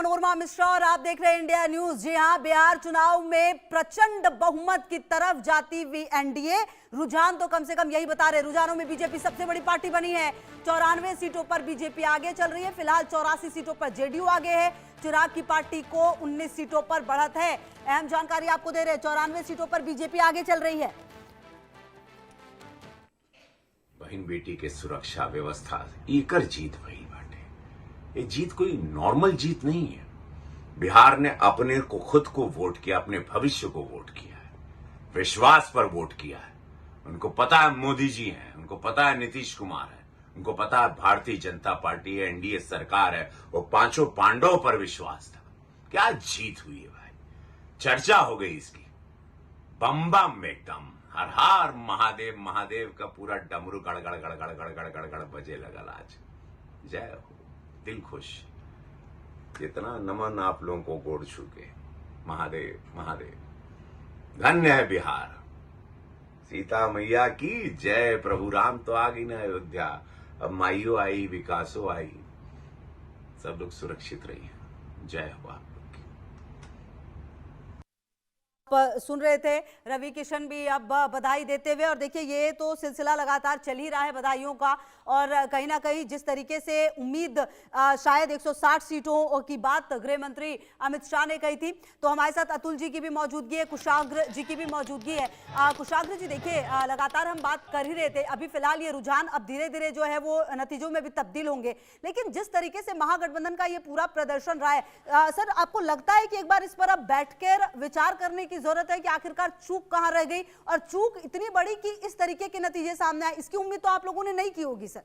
मनोरमा मिश्रा और आप देख रहे हैं इंडिया न्यूज। जी हां, बिहार चुनाव में प्रचंड बहुमत की तरफ जाती हुई एनडीए, रुझान तो कम से कम यही बता रहे। रुझानों में बीजेपी सबसे बड़ी पार्टी बनी है। 94 सीटों पर बीजेपी आगे चल रही है। फिलहाल 84 सीटों पर जेडीयू आगे है। चिराग की पार्टी को 19 सीटों पर बढ़त है। अहम जानकारी आपको दे रहे हैं, 94 सीटों पर बीजेपी आगे चल रही है। बहन बेटी के सुरक्षा व्यवस्था एकर जीत भई बाटे। ये जीत कोई नॉर्मल जीत नहीं है। बिहार ने अपने को खुद को वोट किया, अपने भविष्य को वोट किया है, विश्वास पर वोट किया है। उनको पता है मोदी जी हैं, उनको पता है नीतीश कुमार है, उनको पता है भारतीय जनता पार्टी है, एनडीए सरकार है। वो पांचों पांडवों पर विश्वास था। क्या जीत हुई है भाई, चर्चा हो गई इसकी। बम बम एकदम हर हर महादेव महादेव का पूरा डमरू गड़ गड़ गड़ गड़ गड़ गड़ गड़ गड़ बजे लगल आज। जय हो, दिल खुश। इतना नमन आप लोगों को गोड़ छू के। महादेव महादेव। धन्य है बिहार। सीता मैया की जय। प्रभु राम तो आ गई ना अयोध्या, अब माइयो आई, विकासो आई। सब लोग सुरक्षित रहिए। जय हो आप। सुन रहे थे रवि किशन भी अब बधाई देते हुए। और देखिए, ये तो सिलसिला लगातार चल ही रहा है बधाइयों का। और कहीं ना कहीं जिस तरीके से उम्मीद शायद 160 सीटों की बात गृह मंत्री अमित शाह ने कही थी, तो हमारे साथ अतुल जी की भी मौजूदगी है, कुशाग्र जी की भी मौजूदगी है। कुशाग्र जी, देखिए लगातार हम बात कर ही रहे थे, अभी फिलहाल ये रुझान अब धीरे धीरे जो है वो नतीजों में भी तब्दील होंगे, लेकिन जिस तरीके से महागठबंधन का ये पूरा प्रदर्शन रहा है, सर आपको लगता है कि एक बार इस पर अब बैठकर विचार करने की जरूरत है कि आखिरकार चूक कहां रह गई, और चूक इतनी बड़ी कि इस तरीके के नतीजे सामने आए, इसकी उम्मीद तो आप लोगों ने नहीं की होगी सर?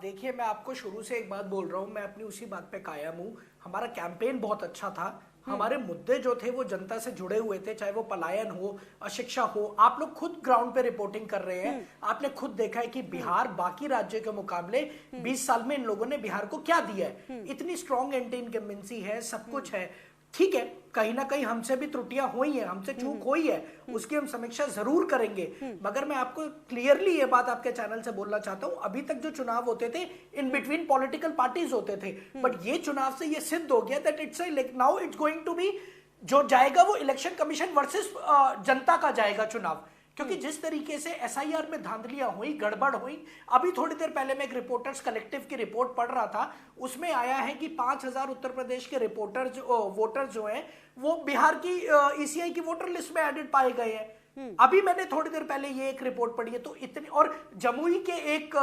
देखिए, मैं आपको शुरू से एक बात बोल रहा हूं, मैं अपनी उसी बात पे कायम हूं। हमारा कैंपेन बहुत अच्छा था। हमारे मुद्दे जो थे वो जनता से जुड़े हुए थे, चाहे वो पलायन हो, अशिक्षा हो। आप लोग खुद ग्राउंड पे रिपोर्टिंग कर रहे हैं। आपने खुद देखा है कि बिहार बाकी राज्यों के मुकाबले 20 साल में इन लोगों ने बिहार को क्या दिया है। इतनी स्ट्रॉन्ग एंटी इनकम्बेंसी है, सब कुछ है। ठीक है, कहीं ना कहीं हमसे भी त्रुटियां हुई हैं, हमसे चूक हुई है, उसकी हम समीक्षा जरूर करेंगे। मगर मैं आपको क्लियरली ये बात आपके चैनल से बोलना चाहता हूं, अभी तक जो चुनाव होते थे इन बिटवीन पॉलिटिकल पार्टीज होते थे, बट ये चुनाव से ये सिद्ध हो गया that it's now it's going to be, जो जाएगा वो इलेक्शन कमीशन वर्सेस जनता का जाएगा चुनाव। क्योंकि जिस तरीके से एसआईआर में धांधलियां हुई, गड़बड़ हुई, अभी थोड़ी देर पहले मैं एक रिपोर्टर्स कलेक्टिव की रिपोर्ट पढ़ रहा था, उसमें आया है कि 5000 उत्तर प्रदेश के वोटर जो हैं वो बिहार की ईसीआई की वोटर लिस्ट में एडेड पाए गए हैं। अभी मैंने थोड़ी देर पहले ये एक रिपोर्ट पढ़ी है। तो इतनी, और जमुई के एक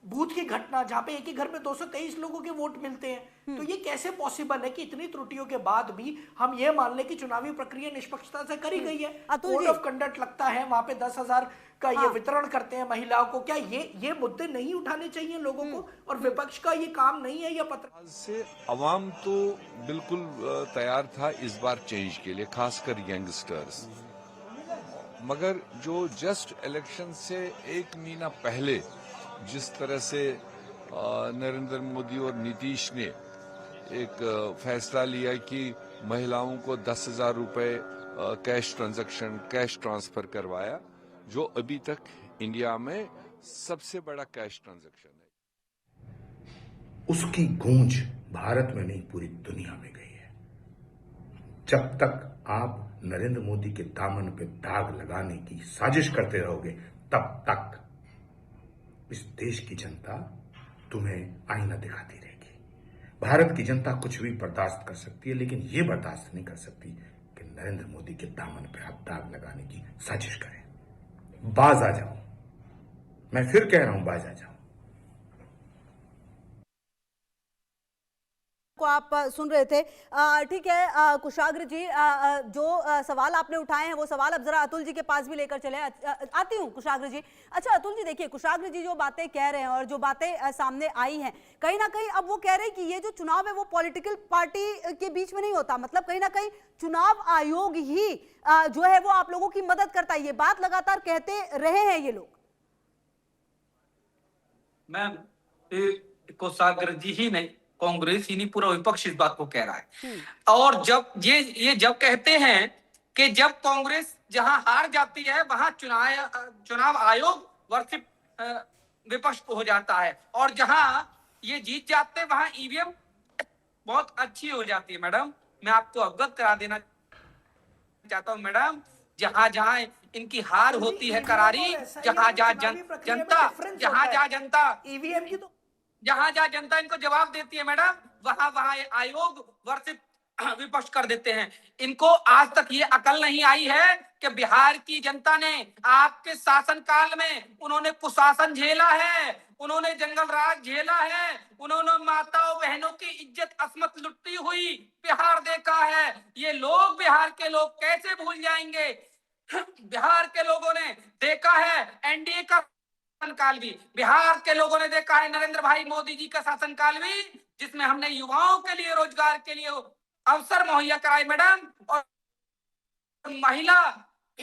बूथ की घटना जहां पे एक ही घर में 223 लोगों के वोट मिलते हैं, तो ये कैसे पॉसिबल है कि इतनी त्रुटियों के बाद भी हम ये मान लें कि चुनावी प्रक्रिया निष्पक्षता से करी गई है। कोड ऑफ कंडक्ट लगता है, वहां पे 10,000 का ये वितरण करते हैं महिलाओं को। क्या ये मुद्दे नहीं उठाने चाहिए लोगों को, और विपक्ष का ये काम नहीं है? या पत्र से अवाम तो बिल्कुल तैयार था इस बार चेंज के लिए, खासकर यंगस्टर्स। मगर जो जस्ट इलेक्शन से एक महीना पहले जिस तरह से नरेंद्र मोदी और नीतीश ने एक फैसला लिया कि महिलाओं को 10,000 रुपए कैश ट्रांजैक्शन, कैश ट्रांसफर करवाया, जो अभी तक इंडिया में सबसे बड़ा कैश ट्रांजैक्शन है। उसकी गूंज भारत में नहीं पूरी दुनिया में गई है। जब तक आप नरेंद्र मोदी के दामन पे दाग लगाने की साजिश करते रहोगे, तब तक इस देश की जनता तुम्हें आईना दिखाती रहेगी। भारत की जनता कुछ भी बर्दाश्त कर सकती है, लेकिन ये बर्दाश्त नहीं कर सकती कि नरेंद्र मोदी के दामन पे आप दाग लगाने की साजिश करें। बाज आ जाओ, मैं फिर कह रहा हूं, बाज आ जाओ। को आप सुन रहे थे। ठीक है कुशाग्र जी, जो सवाल आपने उठाए हैं वो सवाल अब जरा अतुल जी के पास भी लेकर चले। आती हूँ कुशाग्र जी। अच्छा अतुल जी, देखिए कुशाग्र जी जो बातें कह रहे हैं और जो बातें सामने आई हैं, कहीं ना कहीं अब वो कह रहे हैं कि ये जो चुनाव है वो पॉलिटिकल पार्टी के बीच में नहीं होता, मतलब कहीं ना कहीं चुनाव आयोग ही जो है वो आप लोगों की मदद करता है। ये बात लगातार कहते रहे हैं ये लोग। मैम, कुशाग्र जी ही नहीं, कांग्रेस ही नहीं, पूरा विपक्ष इस बात को कह रहा है। और जब ये जब कहते हैं कि जब कांग्रेस जहां हार जाती है वहां चुनाव आयोग वर्सेस विपक्ष हो जाता है, और जहां ये जीत जाते वहां ईवीएम बहुत अच्छी हो जाती है। मैडम मैं आपको अवगत करा देना चाहता हूं मैडम, जहां जहां इनकी हार होती है करारी, जहां जहां जनता ईवीएम की तो जहां जहां जनता इनको जवाब देती है मैडम, वहां वहां ये आयोग वर्षित विपक्ष कर देते हैं। इनको आज तक ये अकल नहीं आई है कि बिहार की जनता ने आपके शासनकाल में उन्होंने कुशासन झेला है, उन्होंने जंगल राज झेला है, उन्होंने माताओं बहनों की इज्जत असमत लुटती हुई बिहार देखा है। ये लोग, बिहार के लोग कैसे भूल जाएंगे? बिहार के लोगों ने देखा है एनडीए का शासनकाल भी, बिहार के लोगों ने देखा है नरेंद्र भाई मोदी जी का शासनकाल भी, जिसमें हमने युवाओं के लिए रोजगार के लिए अवसर मुहैया कराए मैडम, और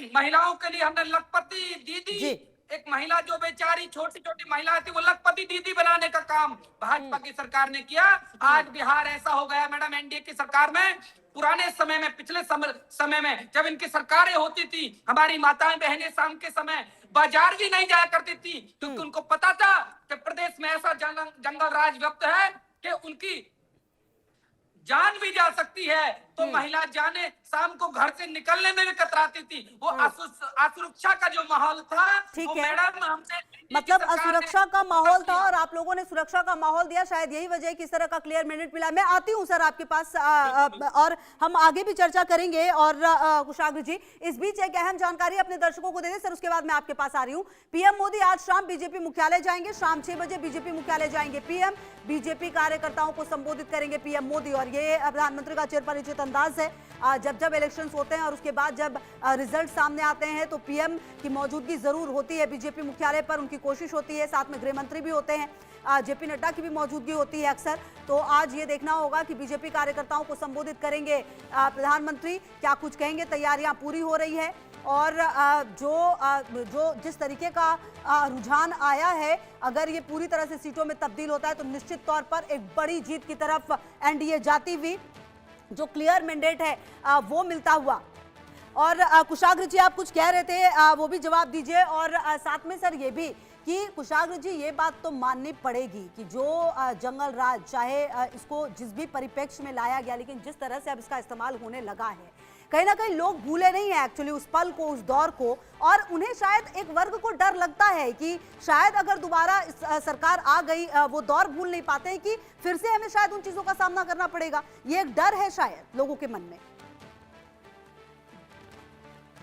महिलाओं के लिए हमने लखपति दीदी, एक महिला जो बेचारी छोटी छोटी महिला थी वो लखपति दीदी बनाने का काम भाजपा की सरकार ने किया। आज बिहार ऐसा हो गया मैडम एनडीए की सरकार में, पुराने समय में, पिछले समय में जब इनकी सरकारें होती थी, हमारी माताएं बहनें शाम के समय बाजार भी नहीं जाया करती थी, क्योंकि उनको पता था कि प्रदेश में ऐसा जंगल राज व्याप्त है कि उनकी जान भी जा सकती है। तो महिला जाने शाम को घर से निकलने में भी कतराती थी। वो असुरक्षा का जो माहौल था, वो मैडम हमने मतलब असुरक्षा का माहौल था और आप लोगों ने सुरक्षा का माहौल दिया। शायद यही वजह है कि इस तरह का क्लियर मैंडेट मिला। मैं आती हूं सर आपके पास और हम आगे भी चर्चा करेंगे। और कुशाग्र जी, इस बीच एक अहम जानकारी अपने दर्शकों को दे दें सर, उसके बाद मैं आपके पास आ रही हूं। पीएम मोदी आज शाम बीजेपी मुख्यालय जाएंगे, शाम 6 बजे बीजेपी मुख्यालय जाएंगे पीएम। बीजेपी कार्यकर्ताओं को संबोधित करेंगे पीएम मोदी, और ये प्रधानमंत्री का चिरपरिचित अंदाज है। जब इलेक्शंस होते हैं और उसके बाद जब रिजल्ट सामने आते हैं तो पीएम की मौजूदगी जरूर होती है बीजेपी मुख्यालय पर, उनकी कोशिश होती है। साथ में गृह मंत्री भी होते हैं, जेपी नड्डा की भी मौजूदगी होती है अक्सर। तो आज ये देखना होगा कि बीजेपी कार्यकर्ताओं को संबोधित करेंगे प्रधानमंत्री, क्या कुछ कहेंगे। तैयारियां पूरी हो रही है और जो जिस तरीके का रुझान आया है, अगर ये पूरी तरह से सीटों में तब्दील होता है तो निश्चित तौर पर एक बड़ी जीत की तरफ एनडीए जाती हुई, जो क्लियर मैंडेट है वो मिलता हुआ। और कुशाग्र जी आप कुछ कह रहे थे, वो भी जवाब दीजिए। और साथ में सर ये भी कि कुशाग्र जी ये बात तो माननी पड़ेगी कि जो जंगल राज, चाहे इसको जिस भी परिप्रेक्ष्य में लाया गया, लेकिन जिस तरह से अब इसका इस्तेमाल होने लगा है, कहीं ना कहीं लोग भूले नहीं है एक्चुअली उस पल को, उस दौर को। और उन्हें शायद एक वर्ग को डर लगता है कि शायद अगर दोबारा सरकार आ गई, वो दौर भूल नहीं पाते हैं कि फिर से हमें शायद उन चीजों का सामना करना पड़ेगा। ये एक डर है शायद लोगों के मन में।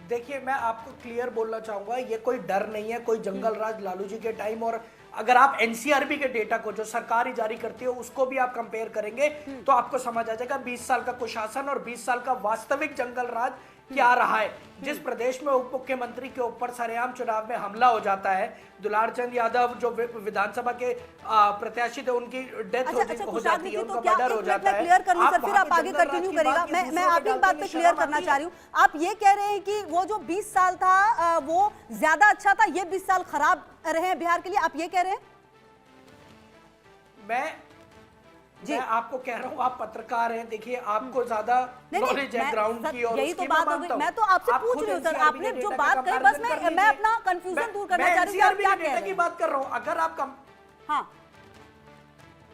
देखिए, मैं आपको क्लियर बोलना चाहूंगा, ये कोई डर नहीं है, कोई जंगल राज लालू जी के टाइम। और अगर आप एनसीआरबी के डेटा को, जो सरकार ही जारी करती है, उसको भी आप कंपेयर करेंगे तो आपको समझ आ जाएगा 20 साल का कुशासन और 20 साल का वास्तविक जंगल राज क्या रहा है। जिस प्रदेश में उप मुख्यमंत्री के ऊपर सरेआम चुनाव में हमला हो जाता है, दुलार चंद यादव जो विधानसभा के प्रत्याशी थे, उनकी डेथ हो जाती है, उनका मर्डर हो जाता है। क्लियर कर लूं सर, फिर आप आगे कंटिन्यू करिएगा। मैं आपकी बात पे क्लियर करना चाह रही हूँ। आप ये कह रहे हैं कि वो जो 20 साल था वो ज्यादा अच्छा था, ये 20 साल खराब रहे हैं बिहार के लिए, आप ये कह रहे हैं? मैं आपको कह रहा हूँ, आप पत्रकार हैं, देखिए आपको ज्यादा नॉलेज है ग्राउंड की। और यही तो बात हो गई। मैं तो आपसे पूछ रही हूँ सर, आपने जो बात कही, बस मैं अपना कंफ्यूजन दूर करना चाह रही हूँ। आप क्या कह रहे हैं? की बात कर रहा हूँ। अगर आप हाँ,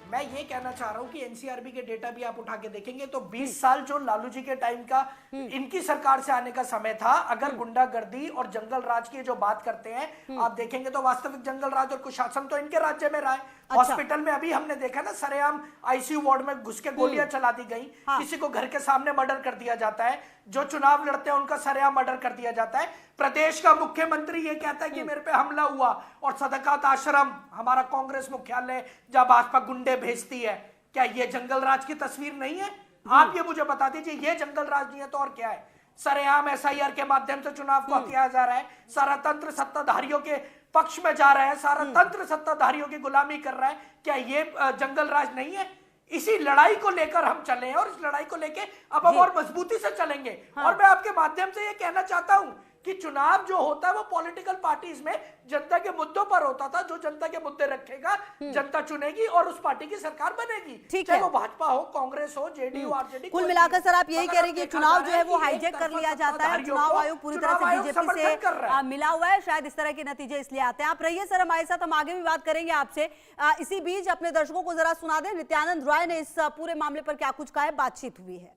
मैं ये कहना चाह रहा हूं कि एनसीआरबी के डेटा भी आप उठा के देखेंगे तो 20 साल जो लालू जी के टाइम का इनकी सरकार से आने का समय था, अगर गुंडागर्दी और जंगल राज की जो बात करते हैं आप देखेंगे तो वास्तविक जंगल राज और कुशासन तो इनके राज्य में रहा है। हॉस्पिटल में अभी हमने देखा ना, सरेआम आईसीयू वार्ड में घुस के गोलियां चला दी गई, किसी को घर के सामने मर्डर कर दिया जाता है, जो चुनाव लड़ते हैं उनका सरेआम मर्डर कर दिया जाता है। प्रदेश का मुख्यमंत्री ये कहता है कि मेरे पे हमला हुआ, और सदकात आश्रम, हमारा कांग्रेस मुख्यालय, जब भाजपा गुंडे भेजती है, क्या ये जंगल राज की तस्वीर नहीं है? आप ये मुझे बता दीजिए, ये जंगल राज नहीं है तो और क्या है? सरेआम एसआईआर के माध्यम से चुनाव को हथियाया जा रहा है, सारा तंत्र सत्ताधारियों के पक्ष में जा रहा है, सारा तंत्र सत्ताधारियों की गुलामी कर रहा है, क्या ये जंगल राज नहीं है? इसी लड़ाई को लेकर हम चले हैं और इस लड़ाई को लेकर अब हम और मजबूती से चलेंगे। और मैं आपके माध्यम से ये कहना चाहता हूं कि चुनाव जो होता है वो पॉलिटिकल पार्टीज में जनता के मुद्दों पर होता था। जो जनता के मुद्दे रखेगा जनता चुनेगी और उस पार्टी की सरकार बनेगी, ठीक चाहे है। वो भाजपा हो, कांग्रेस हो, जेडीयू, आरजेडी। कुल मिलाकर सर आप यही कह रहे हैं कि चुनाव जो है वो हाईजैक कर लिया जाता है, चुनाव आयोग पूरी तरह से बीजेपी से मिला हुआ है, शायद इस तरह के नतीजे इसलिए आते हैं। आप रहिए सर हमारे साथ, हम आगे भी बात करेंगे आपसे। इसी बीच अपने दर्शकों को जरा सुना दें नित्यानंद राय ने इस पूरे मामले पर क्या कुछ कहा है, बातचीत हुई है।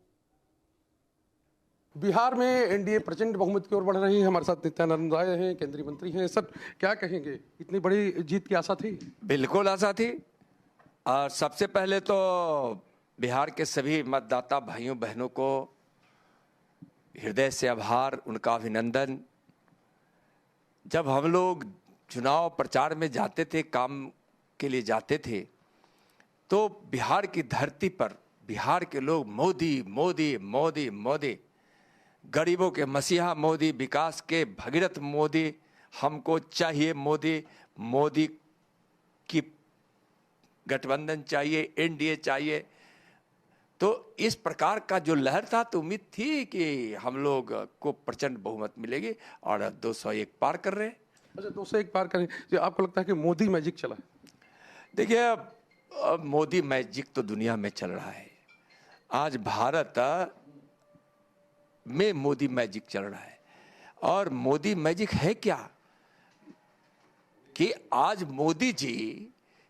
बिहार में एनडीए प्रचंड बहुमत की ओर बढ़ रही है। हमारे साथ नित्यानंद राय हैं, केंद्रीय मंत्री हैं। सर क्या कहेंगे, इतनी बड़ी जीत की आशा थी? बिल्कुल आशा थी। और सबसे पहले तो बिहार के सभी मतदाता भाइयों बहनों को हृदय से आभार, उनका अभिनंदन। जब हम लोग चुनाव प्रचार में जाते थे, काम के लिए जाते थे, तो बिहार की धरती पर बिहार के लोग मोदी मोदी मोदी मोदी, गरीबों के मसीहा मोदी, विकास के भगीरथ मोदी, हमको चाहिए मोदी, मोदी की गठबंधन चाहिए, एनडीए चाहिए। तो इस प्रकार का जो लहर था, तो उम्मीद थी कि हम लोग को प्रचंड बहुमत मिलेगी और 201 पार कर रहे हैं। अच्छा, 201 पार करें, जो आपको लगता है कि मोदी मैजिक चला है? देखिए, अब मोदी मैजिक तो दुनिया में चल रहा है। आज भारत में मोदी मैजिक चल रहा है। और मोदी मैजिक है क्या कि आज मोदी जी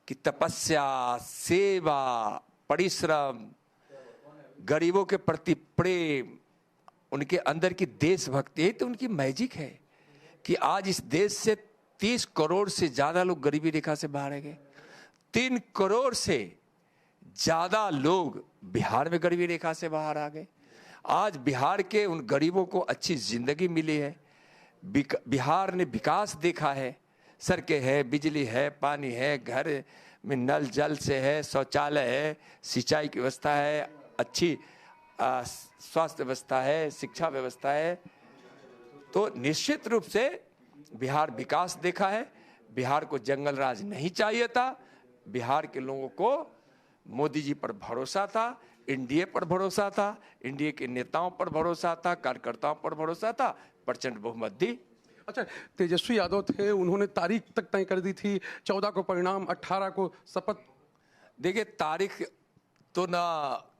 की तपस्या, सेवा, परिश्रम, गरीबों के प्रति प्रेम, उनके अंदर की देशभक्ति है, तो उनकी मैजिक है कि आज इस देश से 30 करोड़ से ज्यादा लोग गरीबी रेखा से बाहर आ गए। 3 करोड़ से ज्यादा लोग बिहार में गरीबी रेखा से बाहर आ गए। आज बिहार के उन गरीबों को अच्छी जिंदगी मिली है। बिहार ने विकास देखा है, सड़कें है, बिजली है, पानी है, घर में नल जल से है, शौचालय है, सिंचाई की व्यवस्था है, अच्छी स्वास्थ्य व्यवस्था है, शिक्षा व्यवस्था है। तो निश्चित रूप से बिहार विकास देखा है। बिहार को जंगल राज नहीं चाहिए था। बिहार के लोगों को मोदी जी पर भरोसा था, एनडीए पर भरोसा था, एनडीए के नेताओं पर भरोसा था, कार्यकर्ताओं पर भरोसा था, प्रचंड बहुमत दी। अच्छा, तेजस्वी यादव थे, उन्होंने तारीख तक तय कर दी थी, 14 को परिणाम, 18 को शपथ। देखिए, तारीख तो ना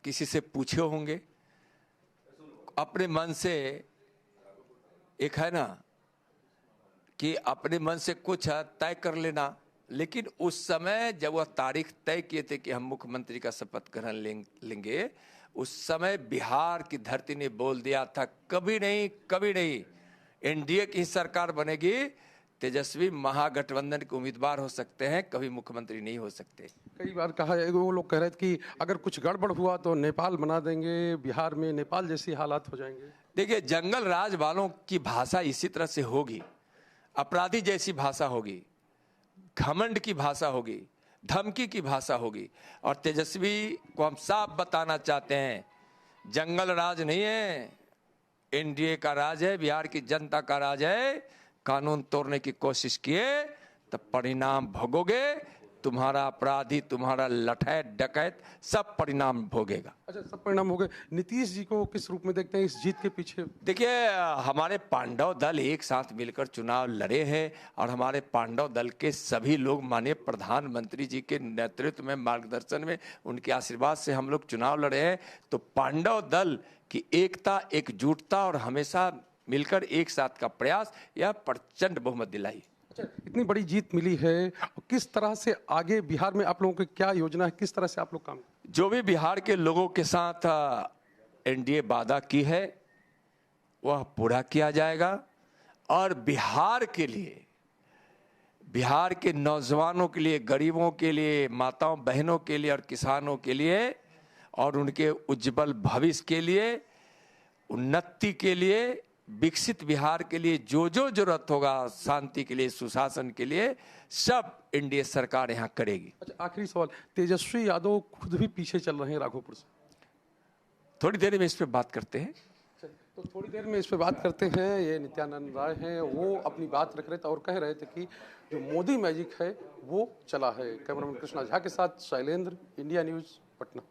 किसी से पूछे होंगे, अपने मन से, एक है ना कि अपने मन से कुछ तय कर लेना। लेकिन उस समय जब वह तारीख तय किए थे कि हम मुख्यमंत्री का शपथ ग्रहण लेंगे, उस समय बिहार की धरती ने बोल दिया था, कभी नहीं, कभी नहीं, एनडीए की सरकार बनेगी, तेजस्वी महागठबंधन के उम्मीदवार हो सकते हैं, कभी मुख्यमंत्री नहीं हो सकते। कई बार कहा है, वो लोग कह रहे थे कि अगर कुछ गड़बड़ हुआ तो नेपाल बना देंगे, बिहार में नेपाल जैसी हालात हो जाएंगे। देखिए, जंगल राज वालों की भाषा इसी तरह से होगी, अपराधी जैसी भाषा होगी, घमंड की भाषा होगी, धमकी की भाषा होगी। और तेजस्वी को हम साफ बताना चाहते हैं, जंगल राज नहीं है, एनडीए का राज है, बिहार की जनता का राज है। कानून तोड़ने की कोशिश किए तो परिणाम भोगोगे। तुम्हारा अपराधी, तुम्हारा लठैत डकैत सब परिणाम भोगेगा। अच्छा, सब परिणाम हो गए। नीतीश जी को किस रूप में देखते हैं इस जीत के पीछे? देखिए, हमारे पांडव दल एक साथ मिलकर चुनाव लड़े हैं और हमारे पांडव दल के सभी लोग माननीय प्रधानमंत्री जी के नेतृत्व में, मार्गदर्शन में, उनके आशीर्वाद से हम लोग चुनाव लड़े हैं। तो पांडव दल की एकता, एकजुटता और हमेशा मिलकर एक साथ का प्रयास, यह प्रचंड बहुमत दिलाई। अच्छा, इतनी बड़ी जीत मिली है, किस तरह से आगे बिहार में आप लोगों की क्या योजना है, किस तरह से आप लोग काम? जो भी बिहार के लोगों के साथ एनडीए वादा की है वह पूरा किया जाएगा। और बिहार के लिए, बिहार के नौजवानों के लिए, गरीबों के लिए, माताओं बहनों के लिए और किसानों के लिए और उनके उज्जवल भविष्य के लिए, उन्नति के लिए, विकसित बिहार के लिए जो जो जरूरत होगा, शांति के लिए, सुशासन के लिए, सब एनडीए सरकार यहाँ करेगी। अच्छा, आखिरी सवाल, तेजस्वी यादव खुद भी पीछे चल रहे हैं राघोपुर से, थोड़ी देर में इस पे बात करते हैं। तो थोड़ी देर में इस पे बात करते हैं। ये नित्यानंद राय हैं, वो अपनी बात रख रहे थे और कह रहे थे कि जो मोदी मैजिक है वो चला है। कैमरामैन कृष्णा झा के साथ शैलेंद्र, इंडिया न्यूज, पटना।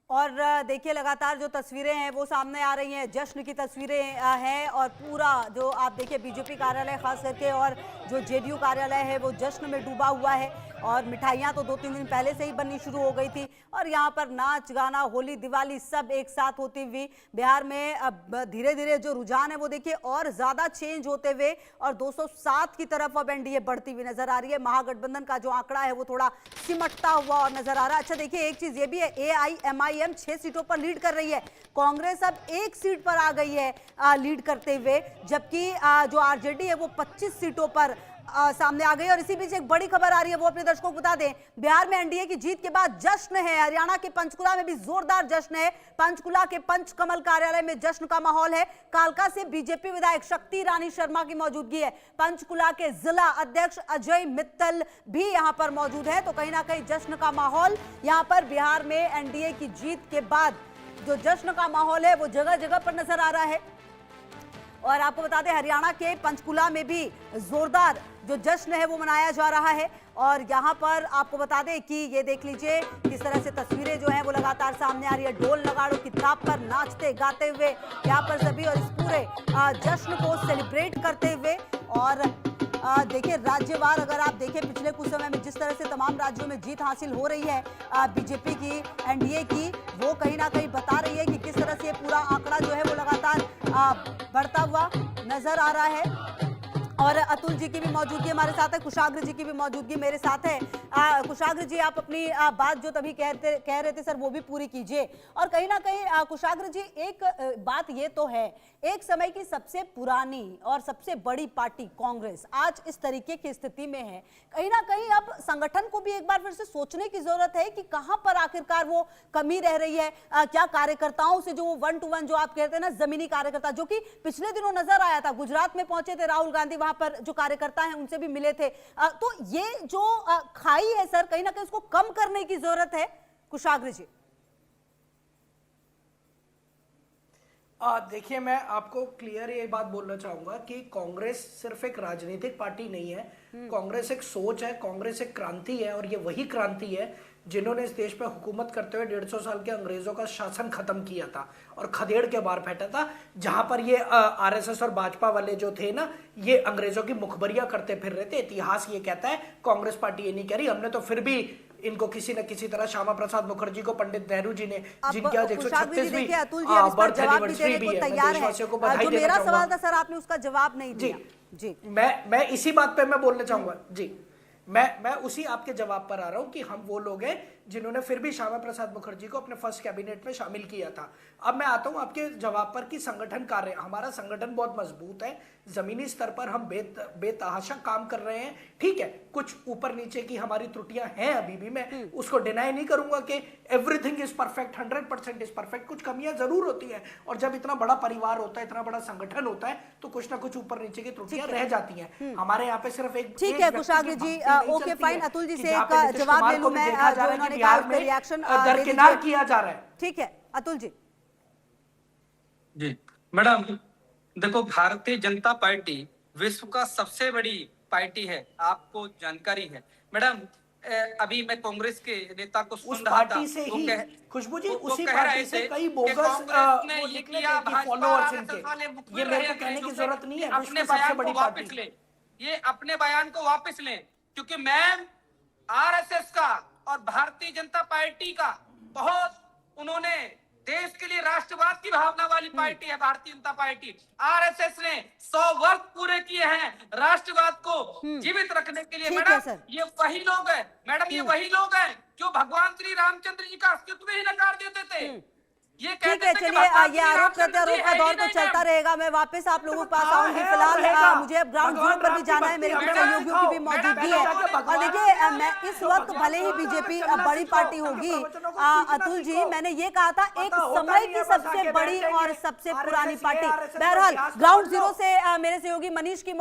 और देखिए लगातार जो तस्वीरें हैं वो सामने आ रही हैं, जश्न की तस्वीरें हैं और पूरा जो आप देखिए बीजेपी कार्यालय खास करके और जो जेडीयू कार्यालय है वो जश्न में डूबा हुआ है और मिठाइयाँ तो 2-3 दिन पहले से ही बननी शुरू हो गई थी और यहाँ पर नाच गाना होली दिवाली सब एक साथ होती हुई बिहार में अब धीरे धीरे जो रुझान है वो देखिए और ज्यादा चेंज होते हुए और 207 की तरफ अब एनडीए बढ़ती हुई नजर आ रही है। महागठबंधन का जो आंकड़ा है वो थोड़ा सिमटता हुआ और नजर आ रहा है। अच्छा देखिए एक चीज ये भी है, AIMIM 6 सीटों पर लीड कर रही है, कांग्रेस अब 1 सीट पर आ गई है लीड करते हुए, जबकि जो आरजेडी है वो 25 सीटों पर सामने आ गई। और इसी बीच एक बड़ी खबर आ रही है वो अपने दर्शकों को बता दें, बिहार में एनडीए की जीत के बाद जश्न है। हरियाणा के पंचकुला में भी जोरदार जश्न है, पंचकुला के पंचकमल कार्यालय में जश्न का माहौल है। कालका से बीजेपी विधायक शक्ति रानी शर्मा की मौजूदगी है, पंचकुला के जिला अध्यक्ष अजय मित्तल भी यहां पर मौजूद है। तो कहीं ना कहीं जश्न का माहौल यहां पर बिहार में एनडीए की जीत के बाद जो जश्न का माहौल है वो जगह जगह पर नजर आ रहा है। और आपको बता दें हरियाणा के पंचकुला में भी जोरदार जो जश्न है वो मनाया जा रहा है। और यहाँ पर आपको बता दें कि ये देख लीजिए किस तरह से तस्वीरें जो हैं वो लगातार सामने आ रही है, ढोल नगाड़ों की थाप पर नाचते गाते हुए यहाँ पर सभी और इस पूरे जश्न को सेलिब्रेट करते हुए। और देखिए राज्यवार अगर आप देखें पिछले कुछ समय में जिस तरह से तमाम राज्यों में जीत हासिल हो रही है बीजेपी की एनडीए की, वो कहीं ना कहीं बता रही है कि किस तरह से पूरा आंकड़ा जो है वो लगातार बढ़ता हुआ नजर आ रहा है। और अतुल जी की भी मौजूदगी हमारे साथ है, कुशाग्र जी की भी मौजूदगी मेरे साथ है। कुशाग्र जी आप अपनी बात जो तभी कह रहे थे सर वो भी पूरी कीजिए। और कहीं ना कहीं कुशाग्र जी एक बात ये तो है, एक समय की सबसे पुरानी और सबसे बड़ी पार्टी कांग्रेस आज इस तरीके की स्थिति में है, कहीं ना कहीं अब संगठन को भी एक बार फिर से सोचने की जरूरत है कि कहां पर आखिरकार वो कमी रह रही है। क्या कार्यकर्ताओं से जो 1 to 1 जो आप कहते हैं ना जमीनी कार्यकर्ता, जो कि पिछले दिनों नजर आया था, गुजरात में पहुंचे थे राहुल गांधी, वहां पर जो कार्यकर्ता हैं उनसे भी मिले थे, तो ये जो खाई है सर कहीं ना कहीं उसको कम करने की जरूरत है। कुशाग्र जी देखिए मैं आपको क्लियर ये बात बोलना चाहूंगा कि कांग्रेस सिर्फ एक राजनीतिक पार्टी नहीं है, कांग्रेस एक सोच है, कांग्रेस एक क्रांति है। और ये वही क्रांति है जिन्होंने इस देश पे हुकूमत करते हुए 150 साल के अंग्रेजों का शासन खत्म किया था और खदेड़ के बाहर फेंटा था। जहां पर ये आरएसएस और भाजपा वाले जो थे ना, ये अंग्रेजों की मुखबरियां करते फिर रहे थे। इतिहास ये कहता है, कांग्रेस पार्टी ये नहीं कह रही। हमने तो फिर भी इनको किसी न किसी तरह श्यामा प्रसाद मुखर्जी को, पंडित नेहरू जी ने, जिनकी आज 136वीं बर्थ एनिवर्सरी भी है, देशवासियों को बधाई देना मेरा सवाल था चाहूंगा। सर आपने उसका जवाब नहीं दिया। जी मैं इसी बात पे मैं बोलना चाहूंगा जी, मैं उसी आपके जवाब पर आ रहा हूं कि हम वो लोग हैं जिन्होंने फिर भी श्यामा प्रसाद मुखर्जी को अपने फर्स्ट कैबिनेट में शामिल किया था। अब मैं आता हूं आपके जवाब पर कि संगठन कार्य, हमारा संगठन बहुत मजबूत है, जमीनी स्तर पर हम बेतहाशा काम कर रहे हैं। ठीक है, कुछ ऊपर नीचे की हमारी त्रुटियां हैं अभी भी, मैं उसको डिनाई नहीं करूंगा कि everything is perfect, 100% is perfect. कुछ कमियां जरूर होती हैं और जब इतना बड़ा परिवार होता है, इतना बड़ा संगठन होता है, तो कुछ ना कुछ ऊपर नीचे की त्रुटियां रह जाती हैं। हमारे यहाँ पे सिर्फ एक ठीक है कुशाग्र जी, ओके फाइन, अतुल जी से एक जवाब ले लूं मैं, जो इन्होंने कहा उसका रिएक्शन दरकिनार किया जा रहा है। ठीक है अतुल जी। जी मैडम, देखो भारतीय जनता पार्टी विश्व का सबसे बड़ी पार्टी है, आपको जानकारी है मैडम। अभी मैं कांग्रेस के नेता को सुन रहा था, पार्टी से ही खुशबू जी, उसी कह पार्टी रहे से थे कई कि बोगस कांग्रेस ने ये किया, फॉलोअर्स इनके, ये मेरे को कहने की जरूरत नहीं है, अपने बयान को वापस लें, ये अपने बयान को वापस लें, क्योंकि मैं आरएसएस का और भारतीय जनता पार्टी का बहुत, उन्होंने देश के लिए राष्ट्रवाद की भावना वाली पार्टी है भारतीय जनता पार्टी। आरएसएस ने 100 वर्ष पूरे किए हैं राष्ट्रवाद को जीवित रखने के लिए। मैडम ये वही लोग हैं, मैडम ये वही लोग हैं जो भगवान श्री रामचंद्र जी का अस्तित्व ही नकार देते थे। ये ठीक है, चलिए ये आरोप प्रत्यारोप का दौर तो चलता रहेगा। मैं वापस आप लोगों के पास आऊंगी, फिलहाल मुझे अब ग्राउंड जीरो पर भी जाना है, मेरे कुछ सहयोगियों की भी मौजूदगी है। और देखिए मैं इस वक्त भले ही बीजेपी बड़ी पार्टी होगी अतुल जी, मैंने ये कहा था एक समय की सबसे बड़ी और सबसे पुरानी पार्टी। बहरहाल ग्राउंड जीरो से मेरे सहयोगी मनीष की